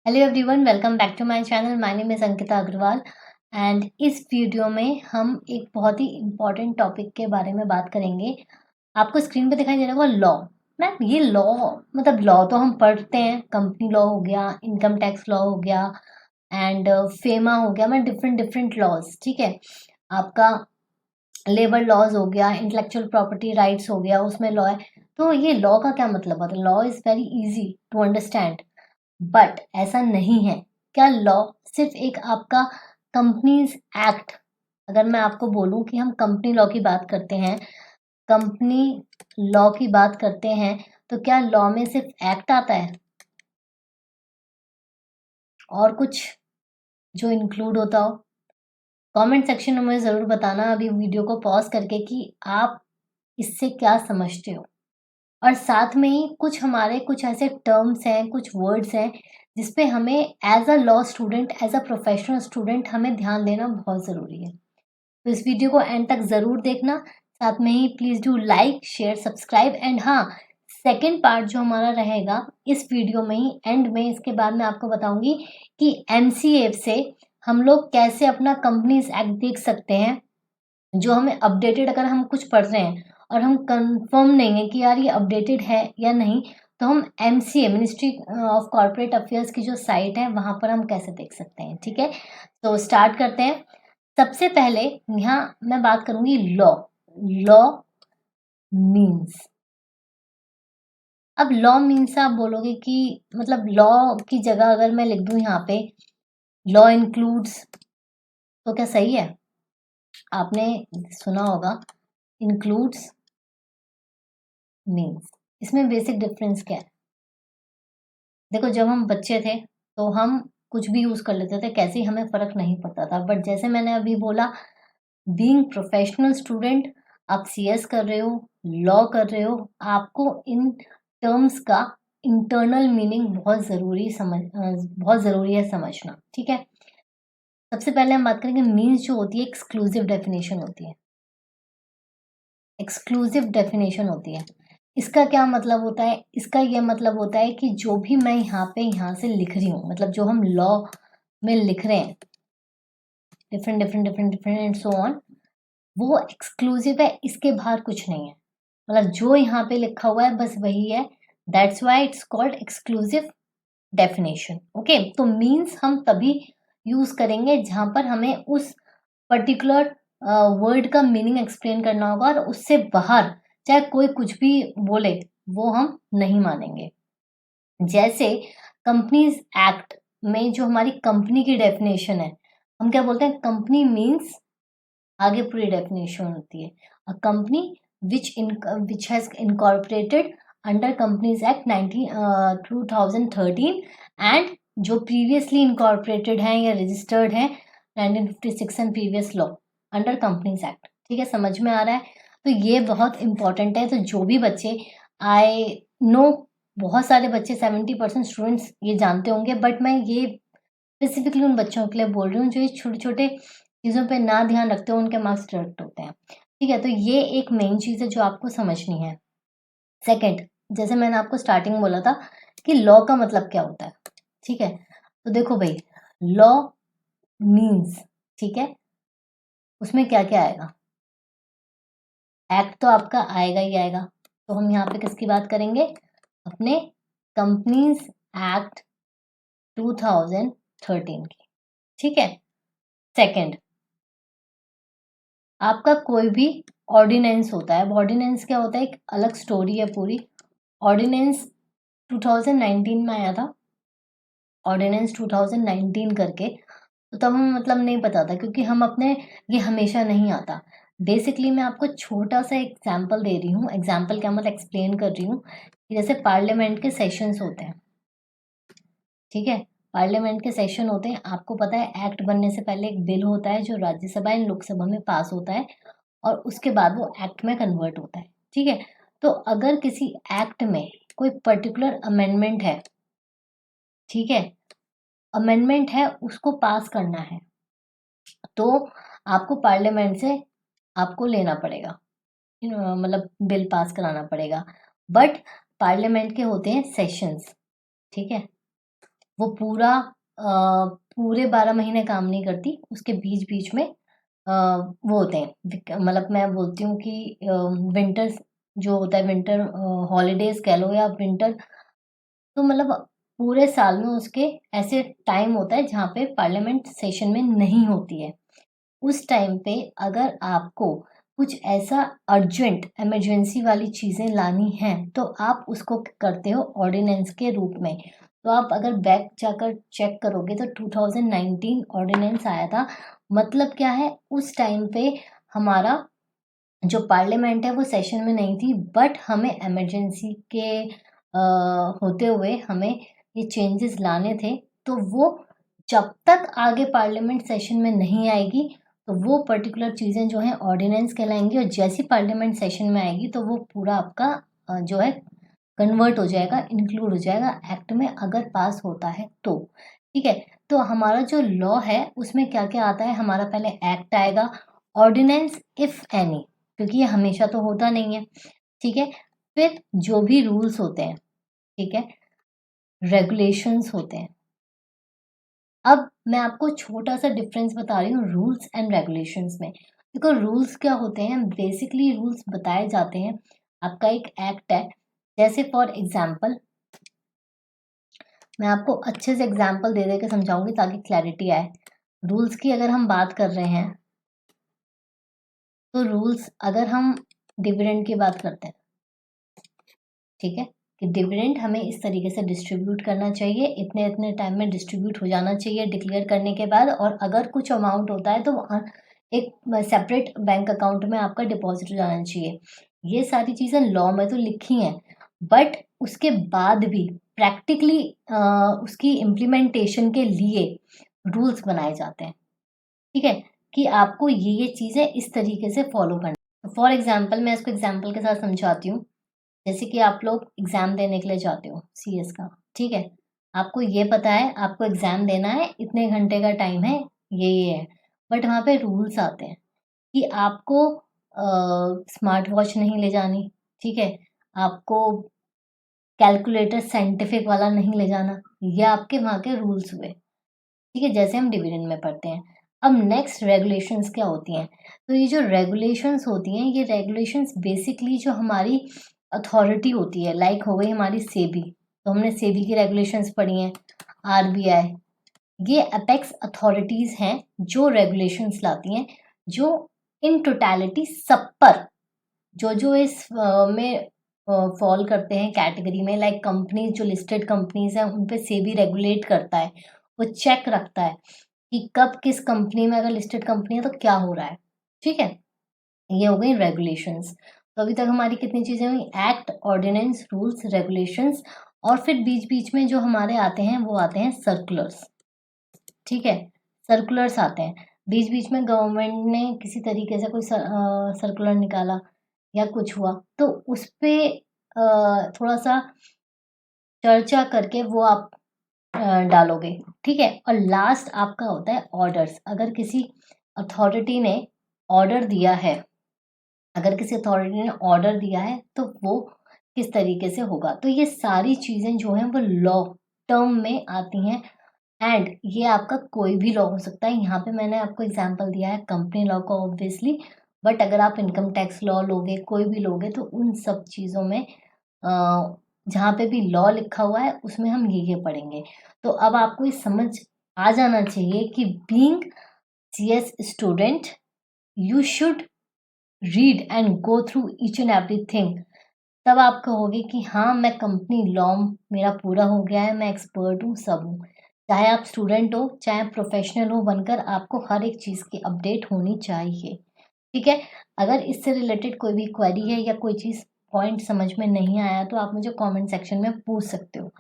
Hello everyone, welcome back to my channel. My name is Ankita Agarwal and इस video में हम एक बहुत ही इम्पोर्टेंट टॉपिक के बारे में बात करेंगे। आपको स्क्रीन पे दिखाई दे रहा होगा लॉ। मैम ये लॉ मतलब लॉ तो हम पढ़ते हैं, कंपनी लॉ हो गया, इनकम टैक्स लॉ हो गया एंड फेमा हो गया, मैं डिफरेंट डिफरेंट लॉज, ठीक है। आपका लेबर लॉज हो गया, इंटेलेक्चुअल प्रॉपर्टी राइट्स हो गया, उसमें लॉ है। तो ये लॉ का क्या मतलब होता है? Law is very easy to understand, but ऐसा नहीं है। क्या लॉ सिर्फ एक आपका कंपनीज एक्ट, अगर मैं आपको बोलूं कि हम कंपनी लॉ की बात करते हैं, कंपनी लॉ की बात करते हैं, तो क्या लॉ में सिर्फ एक्ट आता है और कुछ जो इंक्लूड होता हो? कमेंट सेक्शन में मुझे ज़रूर बताना अभी वीडियो को पॉज करके कि आप इससे क्या समझते हो। और साथ में ही कुछ हमारे कुछ ऐसे टर्म्स हैं, कुछ वर्ड्स हैं जिस पे हमें as a law student, as a professional student हमें ध्यान देना बहुत ज़रूरी है। तो इस वीडियो को एंड तक ज़रूर देखना। साथ में ही please do like, share, subscribe and हाँ, सेकेंड पार्ट जो हमारा रहेगा इस वीडियो में ही एंड में, इसके बाद मैं आपको बताऊंगी कि एमसीए से हम लोग कैसे अपना कंपनीज एक्ट देख सकते हैं। जो हमें अपडेटेड, अगर हम कुछ पढ़ रहे हैं और हम कंफर्म नहीं है कि यार ये अपडेटेड है या नहीं, तो हम MCA, ministry of corporate affairs की जो साइट है वहां पर हम कैसे देख सकते हैं, ठीक है। तो स्टार्ट करते हैं। सबसे पहले यहाँ मैं बात करूंगी लॉ। लॉ मीन्स, अब लॉ मीन्स आप बोलोगे कि मतलब लॉ की जगह अगर मैं लिख दूं यहाँ पे लॉ इंक्लूड्स, तो क्या सही है? आपने सुना होगा इंक्लूड्स, मीन्स, इसमें बेसिक डिफरेंस क्या है? देखो, जब हम बच्चे थे तो हम कुछ भी यूज कर लेते थे, कैसे ही हमें फर्क नहीं पड़ता था, बट जैसे मैंने अभी बोला, बीइंग प्रोफेशनल स्टूडेंट, आप सीएस कर रहे हो, लॉ कर रहे हो, आपको इन टर्म्स का इंटरनल मीनिंग बहुत ज़रूरी है समझना, ठीक है। सबसे पहले हम बात करेंगे मीन्स जो होती है, एक्सक्लूसिव डेफिनेशन होती है। एक्सक्लूसिव डेफिनेशन होती है। इसका क्या मतलब होता है? इसका ये मतलब होता है कि जो भी मैं यहाँ से लिख रही हूँ, मतलब जो हम लॉ में लिख रहे हैं, different different different different and so on, वो एक्सक्लूसिव है, इसके बाहर कुछ नहीं है। मतलब जो यहाँ पे लिखा हुआ है बस वही है। That's why it's called exclusive definition. Okay, तो मीन्स हम तभी यूज करेंगे जहां पर हमें उस पर्टिकुलर वर्ड का मीनिंग एक्सप्लेन करना होगा, और उससे बाहर चाहे कोई कुछ भी बोले वो हम नहीं मानेंगे। जैसे कंपनीज एक्ट में जो हमारी कंपनी की डेफिनेशन है, हम क्या बोलते हैं? कंपनी मीन्स, आगे पूरी डेफिनेशन होती है, a company which has incorporated under companies act 2013 and जो प्रीवियसली इनकॉर्पोरेटेड हैं या रजिस्टर्ड हैं 1956 and previous law under companies act. ठीक है, समझ में आ रहा है? तो ये बहुत इंपॉर्टेंट है। तो जो भी बच्चे, आई नो बहुत सारे बच्चे, 70% स्टूडेंट्स ये जानते होंगे, बट मैं ये स्पेसिफिकली उन बच्चों के लिए बोल रही हूँ जो ये छोटे छोटे चीज़ों पे ना ध्यान रखते हो, उनके मार्क्स डिडक्ट होते हैं। ठीक है, तो ये एक मेन चीज़ है जो आपको समझनी है। सेकंड, जैसे मैंने आपको स्टार्टिंग में बोला था कि लॉ का मतलब क्या होता है, ठीक है। तो देखो भाई, लॉ मीन्स, ठीक है, उसमें क्या क्या आएगा? एक्ट तो आपका आएगा ही आएगा। तो हम यहाँ पे किसकी बात करेंगे? अपने कंपनीज एक्ट 2013 की, ठीक है। सेकंड, आपका कोई भी ऑर्डिनेंस होता है। अब ऑर्डिनेंस क्या होता है? एक अलग स्टोरी है पूरी। ऑर्डिनेंस 2019 में आया था, ऑर्डिनेंस 2019 करके। तो तब हमें मतलब नहीं पता था, क्योंकि हम अपने, ये हमेशा नहीं आता। बेसिकली मैं आपको छोटा सा एग्जाम्पल दे रही हूँ, एग्जाम्पल क्या मतलब एक्सप्लेन कर रही हूँ कि जैसे पार्लियामेंट के सेशंस होते हैं, ठीक है। पार्लियामेंट के सेशन होते हैं, आपको पता है एक्ट बनने से पहले एक बिल होता है जो राज्यसभा एंड लोकसभा में पास होता है, और उसके बाद वो एक्ट में कन्वर्ट होता है, ठीक है। तो अगर किसी एक्ट में कोई पर्टिकुलर अमेंडमेंट है, ठीक है, अमेंडमेंट है, उसको पास करना है, तो आपको पार्लियामेंट से आपको लेना पड़ेगा, मतलब बिल पास कराना पड़ेगा। बट पार्लियामेंट के होते हैं सेशंस, ठीक है। वो पूरे 12 महीने काम नहीं करती, उसके बीच-बीच में वो होते हैं, मतलब मैं बोलती हूँ कि विंटर्स जो होता है, विंटर हॉलीडेज़ कह लो या विंटर, तो मतलब पूरे साल में उसके ऐसे टाइम होता है जहाँ पे पार्लियामेंट सेशन में नहीं होती है। उस टाइम पे अगर आपको कुछ ऐसा अर्जेंट इमरजेंसी वाली चीज़ें लानी हैं, तो आप उसको करते हो ऑर्डिनेंस के रूप में। तो आप अगर बैक जाकर चेक करोगे तो 2019 ऑर्डिनेंस आया था। मतलब क्या है, उस टाइम पे हमारा जो पार्लियामेंट है वो सेशन में नहीं थी, बट हमें इमरजेंसी के होते हुए हमें ये चेंजेस लाने थे। तो वो जब तक आगे पार्लियामेंट सेशन में नहीं आएगी, तो वो पर्टिकुलर चीज़ें जो हैं ऑर्डिनेंस कहलाएंगी, और जैसी पार्लियामेंट सेशन में आएगी तो वो पूरा आपका जो है कन्वर्ट हो जाएगा, इंक्लूड हो जाएगा एक्ट में, अगर पास होता है तो। ठीक है, तो हमारा जो लॉ है उसमें क्या क्या आता है, हमारा पहले एक्ट आएगा, ऑर्डिनेंस इफ एनी, क्योंकि ये हमेशा तो होता नहीं है। ठीक है, फिर जो भी रूल्स होते हैं, ठीक है, रेगुलेशंस होते हैं। अब मैं आपको छोटा सा डिफरेंस बता रही हूँ रूल्स एंड रेगुलेशंस में। देखो, रूल्स क्या होते हैं, बेसिकली रूल्स बताए जाते हैं, आपका एक एक्ट है। जैसे फॉर एग्जाम्पल, मैं आपको अच्छे से एग्जाम्पल दे दे के समझाऊंगी ताकि क्लैरिटी आए। रूल्स की अगर हम बात कर रहे हैं, तो रूल्स अगर हम डिविडेंड की बात करते हैं, ठीक है, कि डिविडेंड हमें इस तरीके से डिस्ट्रीब्यूट करना चाहिए, इतने इतने टाइम में डिस्ट्रीब्यूट हो जाना चाहिए डिक्लेयर करने के बाद, और अगर कुछ अमाउंट होता है तो एक सेपरेट बैंक अकाउंट में आपका डिपॉजिट हो जाना चाहिए। ये सारी चीज़ें लॉ में तो लिखी हैं, बट उसके बाद भी प्रैक्टिकली उसकी इम्प्लीमेंटेशन के लिए रूल्स बनाए जाते हैं। ठीक है, कि आपको ये चीज़ें इस तरीके से फॉलो करना। फॉर एग्जाम्पल, मैं इसको एग्जाम्पल के साथ समझाती हूँ। जैसे कि आप लोग एग्ज़ाम देने के लिए जाते हो सीएस का, ठीक है? आपको ये पता है आपको एग्ज़ाम देना है, इतने घंटे का टाइम है, ये है। बट वहाँ पे रूल्स आते हैं कि आपको स्मार्ट वॉच नहीं ले जानी, ठीक है? आपको कैलकुलेटर साइंटिफिक वाला नहीं ले जाना, ये आपके वहाँ के रूल्स हुए, ठीक है? जैसे हम डिवीजन में पढ़ते हैं। अब नेक्स्ट रेगुलेशंस क्या होती हैं? तो ये जो रेगुलेशंस होती हैं, ये रेगुलेशंस बेसिकली जो हमारी अथॉरिटी होती है, लाइक हो गई हमारी सेबी, तो हमने सेबी की रेगुलेशंस पढ़ी हैं, आरबीआई, ये अपेक्स अथॉरिटीज़ हैं जो रेगुलेशंस लाती हैं, जो इन टोटैलिटी सब पर जो इस में फॉल करते हैं कैटेगरी में, लाइक कंपनीज जो लिस्टेड कंपनीज हैं उन पे सेबी रेगुलेट करता है, वो चेक रखता है कि कब किस कंपनी में, अगर लिस्टेड कंपनी है तो क्या हो रहा है। ठीक है, ये हो गई रेगुलेशंस। तो अभी तक हमारी कितनी चीज़ें हुई, एक्ट, ऑर्डिनेंस, रूल्स, रेगुलेशंस, और फिर बीच बीच में जो हमारे आते हैं वो आते हैं सर्कुलर्स। ठीक है, सर्कुलर्स आते हैं बीच बीच में, गवर्नमेंट ने किसी तरीके से कोई सर्कुलर निकाला या कुछ हुआ तो उस पे थोड़ा सा चर्चा करके वो आप डालोगे। ठीक है, और लास्ट आपका होता है ऑर्डर्स। अगर किसी अथॉरिटी ने ऑर्डर दिया है, अगर किसी अथॉरिटी ने ऑर्डर दिया है तो वो किस तरीके से होगा। तो ये सारी चीज़ें जो हैं वो लॉ टर्म में आती हैं, एंड ये आपका कोई भी लॉ हो सकता है। यहाँ पे मैंने आपको एग्जांपल दिया है कंपनी लॉ का ऑब्वियसली, बट अगर आप इनकम टैक्स लॉ लोगे, कोई भी लोगे, तो उन सब चीज़ों में जहाँ पे भी लॉ लिखा हुआ है उसमें हम ये पढ़ेंगे। तो अब आपको ये समझ आ जाना चाहिए कि being CS student you should read and go through each and everything. तब आप कहोगे कि हाँ, मैं कंपनी लॉ मेरा पूरा हो गया है, मैं एक्सपर्ट हूँ, सब हूँ। चाहे आप स्टूडेंट हो, चाहे प्रोफेशनल हो बनकर, आपको हर एक चीज़ की अपडेट होनी चाहिए। ठीक है, अगर इससे रिलेटेड कोई भी क्वेरी है या कोई चीज़ पॉइंट समझ में नहीं आया तो आप मुझे कमेंट सेक्शन में पूछ सकते हो।